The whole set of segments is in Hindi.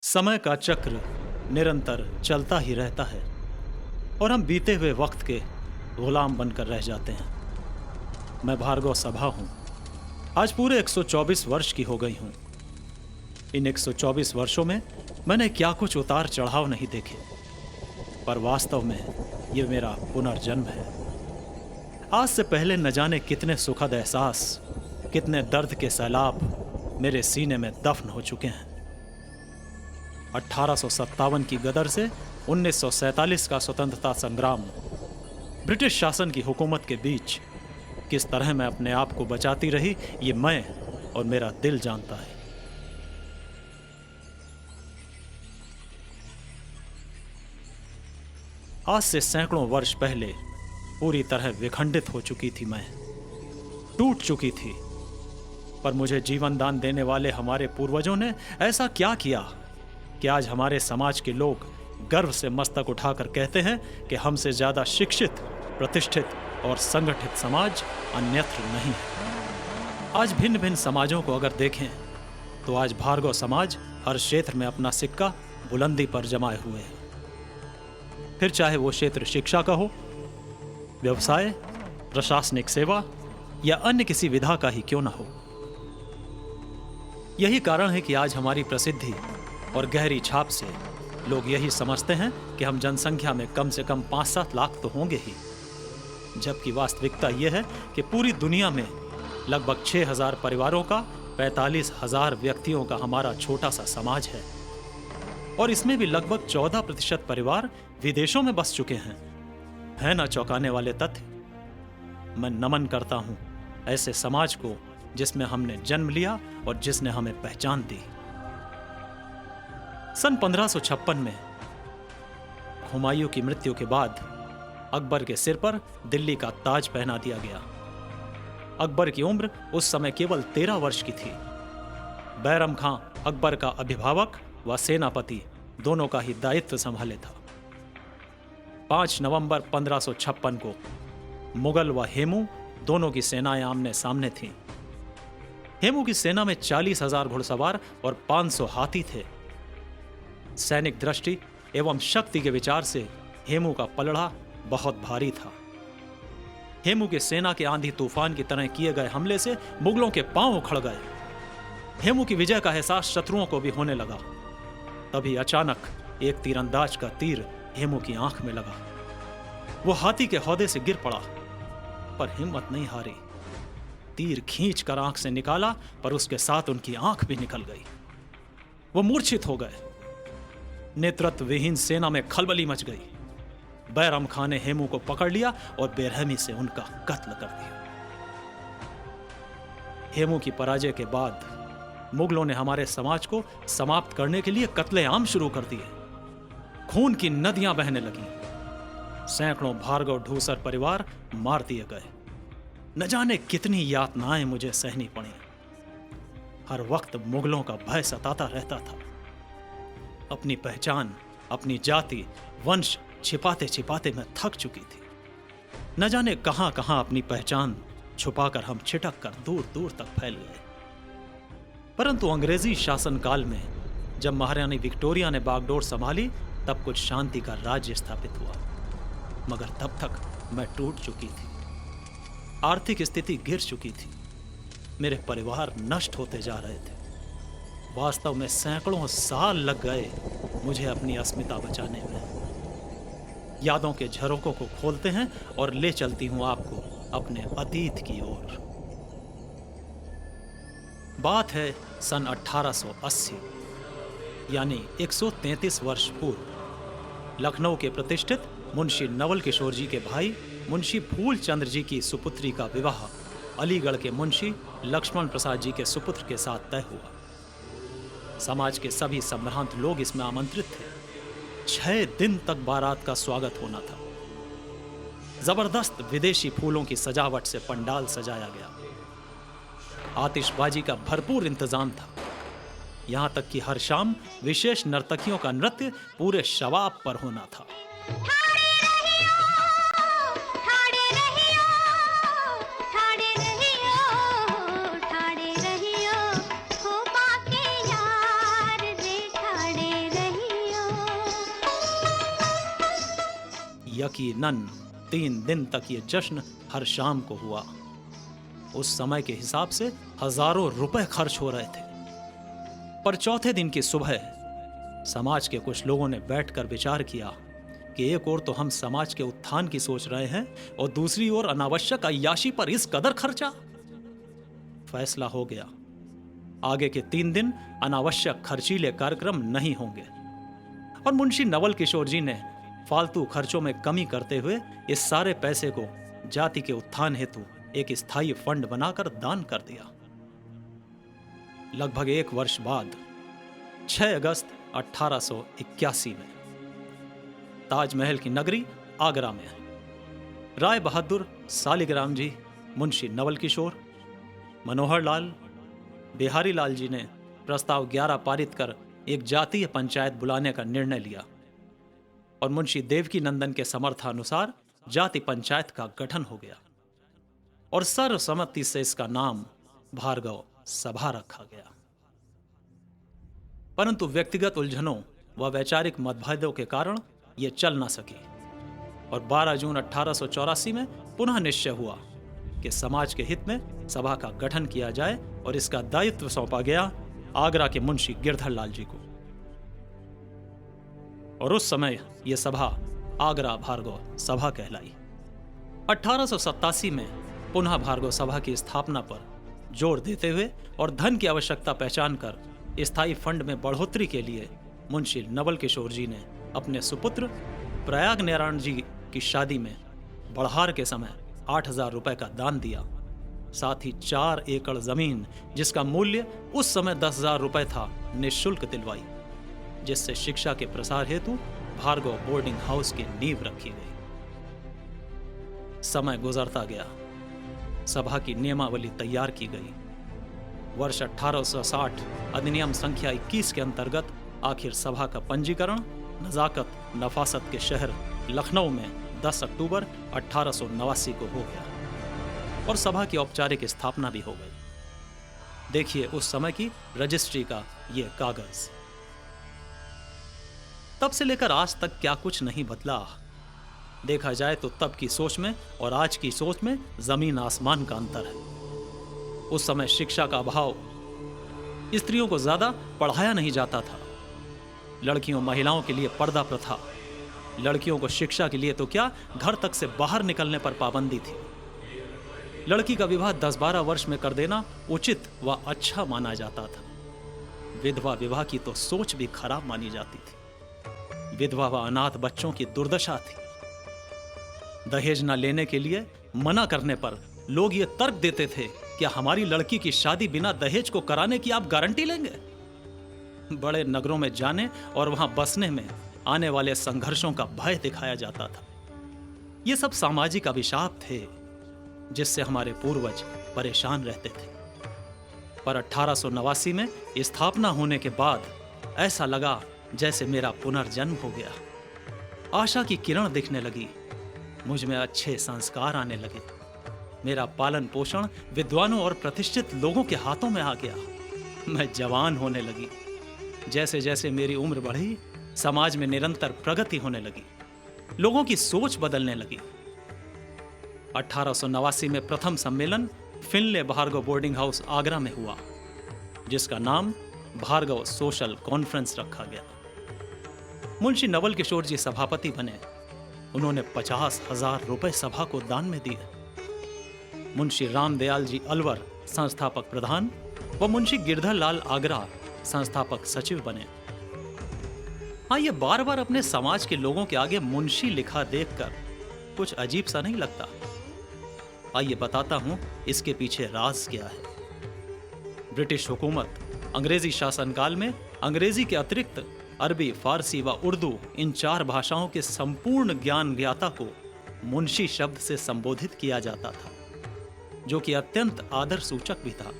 समय का चक्र निरंतर चलता ही रहता है और हम बीते हुए वक्त के गुलाम बनकर रह जाते हैं। मैं भार्गव सभा हूं। आज पूरे 124 वर्ष की हो गई हूं। इन 124 वर्षों में मैंने क्या कुछ उतार चढ़ाव नहीं देखे, पर वास्तव में ये मेरा पुनर्जन्म है। आज से पहले न जाने कितने सुखद एहसास, कितने दर्द के सैलाब मेरे सीने में दफन हो चुके हैं। 1857 की गदर से 1947 का स्वतंत्रता संग्राम, ब्रिटिश शासन की हुकूमत के बीच किस तरह मैं अपने आप को बचाती रही, ये मैं और मेरा दिल जानता है। आज से सैकड़ों वर्ष पहले पूरी तरह विखंडित हो चुकी थी मैं, टूट चुकी थी। पर मुझे जीवन दान देने वाले हमारे पूर्वजों ने ऐसा क्या किया कि आज हमारे समाज के लोग गर्व से मस्तक उठाकर कहते हैं कि हमसे ज्यादा शिक्षित, प्रतिष्ठित और संगठित समाज अन्यत्र नहीं है। आज भिन्न भिन्न समाजों को अगर देखें तो आज भार्गव समाज हर क्षेत्र में अपना सिक्का बुलंदी पर जमाए हुए है। फिर चाहे वो क्षेत्र शिक्षा का हो, व्यवसाय, प्रशासनिक सेवा या अन्य किसी विधा का ही क्यों ना हो। यही कारण है कि आज हमारी प्रसिद्धि और गहरी छाप से लोग यही समझते हैं कि हम जनसंख्या में कम से कम 5-7 लाख तो होंगे ही, जबकि वास्तविकता यह है कि पूरी दुनिया में लगभग 6,000 परिवारों का 45,000 व्यक्तियों का हमारा छोटा सा समाज है, और इसमें भी लगभग 14% परिवार विदेशों में बस चुके हैं। है ना चौंकाने वाले तथ्य। मैं नमन करता हूं ऐसे समाज को जिसमें हमने जन्म लिया और जिसने हमें पहचान दी। सन 1556 में हुमायूं की मृत्यु के बाद अकबर के सिर पर दिल्ली का ताज पहना दिया गया। अकबर की उम्र उस समय केवल 13 वर्ष की थी। बैरम खां अकबर का अभिभावक व सेनापति दोनों का ही दायित्व संभाले था। 5 नवंबर 1556 को मुगल व हेमू दोनों की सेनाएं आमने सामने थीं। हेमू की सेना में 40,000 घुड़सवार और 500 हाथी थे। सैनिक दृष्टि एवं शक्ति के विचार से हेमू का पलड़ा बहुत भारी था। हेमू की सेना के आंधी तूफान की तरह किए गए हमले से मुगलों के पांव उखड़ गए। हेमू की विजय का एहसास शत्रुओं को भी होने लगा। तभी अचानक एक तीरंदाज का तीर हेमू की आंख में लगा। वो हाथी के हौदे से गिर पड़ा, पर हिम्मत नहीं हारी। तीर खींचकर आंख से निकाला, पर उसके साथ उनकी आंख भी निकल गई। वो मूर्छित हो गए। नेतृत्व विहीन सेना में खलबली मच गई। बैरम खां ने हेमू को पकड़ लिया और बेरहमी से उनका कत्ल कर दिया। हेमू की पराजय के बाद मुगलों ने हमारे समाज को समाप्त करने के लिए कत्लेआम शुरू कर दिए। खून की नदियां बहने लगीं। सैकड़ों भार्गव ढूसर परिवार मार दिए गए। न जाने कितनी यातनाएं मुझे सहनी पड़ी। हर वक्त मुगलों का भय सताता रहता था। अपनी पहचान, अपनी जाति, वंश छिपाते छिपाते मैं थक चुकी थी। न जाने कहां कहां अपनी पहचान छुपाकर हम छिटक कर दूर दूर तक फैल गए। परंतु अंग्रेजी शासनकाल में जब महारानी विक्टोरिया ने बागडोर संभाली, तब कुछ शांति का राज्य स्थापित हुआ। मगर तब तक मैं टूट चुकी थी। आर्थिक स्थिति गिर चुकी थी। मेरे परिवार नष्ट होते जा रहे थे। वास्तव में सैकड़ों साल लग गए मुझे अपनी अस्मिता बचाने में। यादों के झरोकों को खोलते हैं और ले चलती हूं आपको अपने अतीत की ओर। बात है सन 1880, यानी 133 वर्ष पूर्व। लखनऊ के प्रतिष्ठित मुंशी नवल किशोर जी के भाई मुंशी फूल चंद्र जी की सुपुत्री का विवाह अलीगढ़ के मुंशी लक्ष्मण प्रसाद जी के सुपुत्र के साथ तय हुआ। समाज के सभी संभ्रांत लोग इसमें आमंत्रित थे। 6 दिन तक बारात का स्वागत होना था। जबरदस्त विदेशी फूलों की सजावट से पंडाल सजाया गया। आतिशबाजी का भरपूर इंतजाम था। यहां तक कि हर शाम विशेष नर्तकियों का नृत्य पूरे शवाब पर होना था। ठाड़े रहियो, हो बाके यार रे ठाड़े यकीनन 3 दिन तक ये जश्न हर शाम को हुआ। उस समय के हिसाब से हजारों रुपए खर्च हो रहे थे। पर चौथे दिन की सुबह समाज के कुछ लोगों ने बैठकर विचार किया कि एक ओर तो हम समाज के उत्थान की सोच रहे हैं और दूसरी ओर अनावश्यक अय्याशी पर इस कदर खर्चा। फैसला हो गया, आगे के 3 दिन अनावश्यक खर्चीले कार्यक्रम नहीं होंगे। और मुंशी नवल किशोर जी ने फालतू खर्चों में कमी करते हुए इस सारे पैसे को जाति के उत्थान हेतु एक स्थायी फंड बनाकर दान कर दिया। लगभग 1 वर्ष बाद 6 अगस्त 1881 में ताजमहल की नगरी आगरा में राय बहादुर सालिग्राम जी, मुंशी नवल किशोर, मनोहर लाल, बिहारी लाल जी ने प्रस्ताव 11 पारित कर एक जातीय पंचायत बुलाने का निर्णय लिया और मुंशी देवकी नंदन के समर्थानुसार जाति पंचायत का गठन हो गया और सर्वसम्मति से इसका नाम भार्गव सभा रखा गया। परंतु व्यक्तिगत उलझनों व वैचारिक मतभेदों के कारण यह चल न सकी और 12 जून 1884 में पुनः निश्चय हुआ कि समाज के हित में सभा का गठन किया जाए और इसका दायित्व सौंपा गया आगरा के मुंशी गिरधर लाल जी को। और उस समय यह सभा आगरा भार्गव सभा कहलाई। 1887 में पुनः भार्गव सभा की स्थापना पर जोर देते हुए और धन की आवश्यकता पहचान कर स्थायी फंड में बढ़ोतरी के लिए मुंशी नवल किशोर जी ने अपने सुपुत्र प्रयाग नारायण जी की शादी में बढ़ार के समय 8,000 रुपए का दान दिया। साथ ही 4 एकड़ जमीन जिसका मूल्य उस समय 10,000 रुपए था निःशुल्क दिलवाई, जिससे शिक्षा के प्रसार हेतु भार्गव बोर्डिंग हाउस की नींव रखी गई। समय गुजरता गया, सभा की नियमावली तैयार की गई। वर्ष 1860 अधिनियम संख्या 21 के अंतर्गत आखिर सभा का पंजीकरण नजाकत नफासत के शहर लखनऊ में 10 अक्टूबर 1889 को हो गया और सभा की औपचारिक स्थापना भी हो गई। देखिए उस समय की रजिस्ट्री का यह कागज। तब से लेकर आज तक क्या कुछ नहीं बदला। देखा जाए तो तब की सोच में और आज की सोच में जमीन आसमान का अंतर है। उस समय शिक्षा का अभाव, स्त्रियों को ज्यादा पढ़ाया नहीं जाता था। लड़कियों महिलाओं के लिए पर्दा प्रथा, लड़कियों को शिक्षा के लिए तो क्या घर तक से बाहर निकलने पर पाबंदी थी। लड़की का विवाह 10-12 वर्ष में कर देना उचित व अच्छा माना जाता था। विधवा विवाह की तो सोच भी खराब मानी जाती थी। विधवा व अनाथ बच्चों की दुर्दशा थी। दहेज न लेने के लिए मना करने पर लोग ये तर्क देते थे कि हमारी लड़की की शादी बिना दहेज को कराने की आप गारंटी लेंगे। बड़े नगरों में जाने और वहां बसने में आने वाले संघर्षों का भय दिखाया जाता था। ये सब सामाजिक अभिशाप थे जिससे हमारे पूर्वज परेशान रहते थे। पर 1889 में स्थापना होने के बाद ऐसा लगा जैसे मेरा पुनर्जन्म हो गया। आशा की किरण दिखने लगी, मुझ में अच्छे संस्कार आने लगे। मेरा पालन पोषण विद्वानों और प्रतिष्ठित लोगों के हाथों में आ गया। मैं जवान होने लगी। जैसे जैसे मेरी उम्र बढ़ी, समाज में निरंतर प्रगति होने लगी, लोगों की सोच बदलने लगी। 1889 में प्रथम सम्मेलन Finlay Bhargava boarding house Agra में हुआ, जिसका नाम भार्गव सोशल कॉन्फ्रेंस रखा गया। मुंशी नवल किशोर जी सभापति बने। उन्होंने 50,000 रुपए सभा को दान में दिए। मुंशी रामदयाल जी अलवर संस्थापक प्रधान व मुंशी गिरधर लाल आगरा संस्थापक सचिव बने। हाँ, ये बार बार अपने समाज के लोगों के आगे मुंशी लिखा देखकर कुछ अजीब सा नहीं लगता? आइए बताता हूं इसके पीछे राज क्या है। ब्रिटिश हुकूमत अंग्रेजी शासनकाल में अंग्रेजी के अतिरिक्त अरबी, फारसी व उर्दू इन 4 भाषाओं के संपूर्ण ज्ञान ज्ञाता को मुंशी शब्द से संबोधित किया जाता था, जो कि अत्यंत आदर सूचक भी था।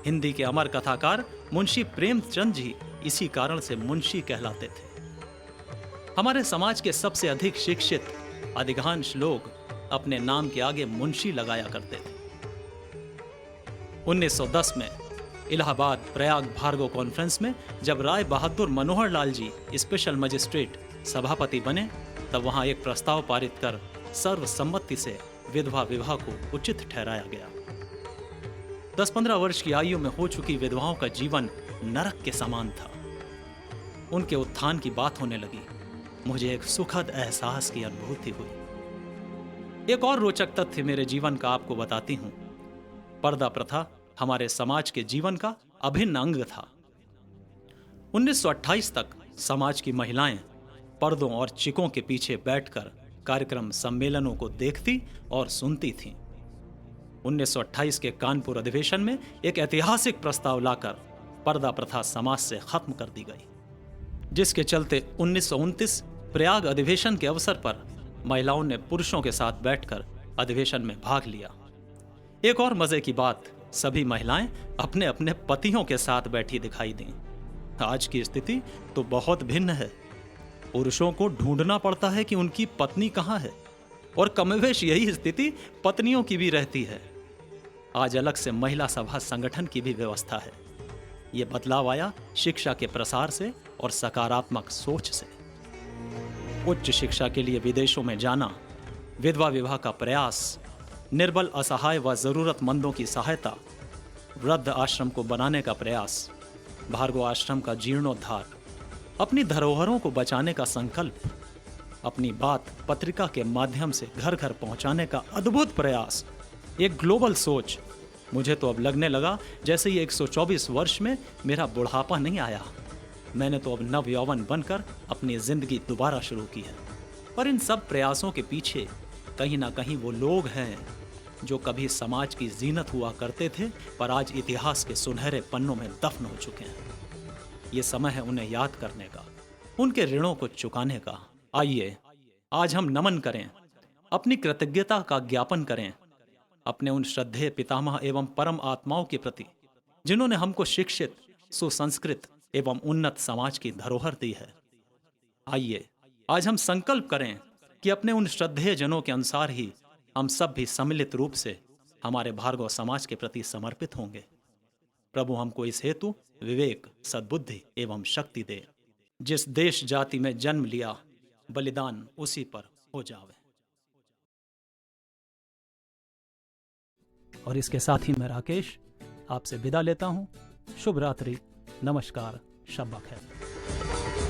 हिंदी के अमर कथाकार मुंशी प्रेमचंद जी इसी कारण से मुंशी कहलाते थे। हमारे समाज के सबसे अधिक शिक्षित अधिकांश लोग अपने नाम के आगे मुंशी लगाया करते थे। 1910 में इलाहाबाद प्रयाग भार्गव कॉन्फ्रेंस में जब राय बहादुर मनोहर लाल जी स्पेशल मजिस्ट्रेट सभापति बने, तब वहां एक प्रस्ताव पारित कर सर्वसम्मति से विधवा विवाह को उचित ठहराया गया। 10-15 वर्ष की आयु में हो चुकी विधवाओं का जीवन नरक के समान था। उनके उत्थान की बात होने लगी। मुझे एक सुखद एहसास की अनुभूति हुई। एक और रोचक तथ्य मेरे जीवन का आपको बताती हूं। पर्दा प्रथा हमारे समाज के जीवन का अभिन्न अंग था। 1928 तक समाज की महिलाएं पर्दों और चिकों के पीछे बैठकर कार्यक्रम सम्मेलनों को देखती और सुनती थीं। 1928 के कानपुर अधिवेशन में एक ऐतिहासिक प्रस्ताव लाकर पर्दा प्रथा समाज से खत्म कर दी गई, जिसके चलते 1929 प्रयाग अधिवेशन के अवसर पर महिलाओं ने पुरुषों के साथ बैठकर अधिवेशन में भाग लिया। एक और मजे की बात, सभी महिलाएं अपने अपने पतियों के साथ बैठी दिखाई दी। आज की स्थिति तो बहुत भिन्न है। पुरुषों को ढूंढना पड़ता है कि उनकी पत्नी कहां है, और कमोवेश यही स्थिति पत्नियों की भी रहती है। आज अलग से महिला सभा संगठन की भी व्यवस्था है। यह बदलाव आया शिक्षा के प्रसार से और सकारात्मक सोच से। उच्च शिक्षा के लिए विदेशों में जाना, विधवा विवाह का प्रयास, निर्बल असहाय व जरूरतमंदों की सहायता, वृद्ध आश्रम को बनाने का प्रयास, भार्गव आश्रम का जीर्णोद्धार, अपनी धरोहरों को बचाने का संकल्प, अपनी बात पत्रिका के माध्यम से घर घर पहुंचाने का अद्भुत प्रयास, एक ग्लोबल सोच। मुझे तो अब लगने लगा जैसे ये 124 वर्ष में मेरा बुढ़ापा नहीं आया। मैंने तो अब नव यौवन बनकर अपनी जिंदगी दोबारा शुरू की है। पर इन सब प्रयासों के पीछे कहीं ना कहीं वो लोग हैं जो कभी समाज की जीनत हुआ करते थे, पर आज इतिहास के सुनहरे पन्नों में दफन हो चुके हैं। ये समय है उन्हें याद करने का, उनके ऋणों को चुकाने का। आइए आज हम नमन करें, अपनी कृतज्ञता का ज्ञापन करें अपने उन श्रद्धेय पितामह एवं परम आत्माओं के प्रति जिन्होंने हमको शिक्षित, सुसंस्कृत एवं उन्नत समाज की धरोहर दी है। आइए आज हम संकल्प करें कि अपने उन श्रद्धेय जनों के अनुसार ही हम सब भी सम्मिलित रूप से हमारे भार्गव समाज के प्रति समर्पित होंगे। प्रभु हमको इस हेतु विवेक, सद्बुद्धि एवं शक्ति दे। जिस देश जाति में जन्म लिया, बलिदान उसी पर हो जावे। और इसके साथ ही मैं राकेश आपसे विदा लेता हूं। शुभ रात्रि, नमस्कार, शब बखैर।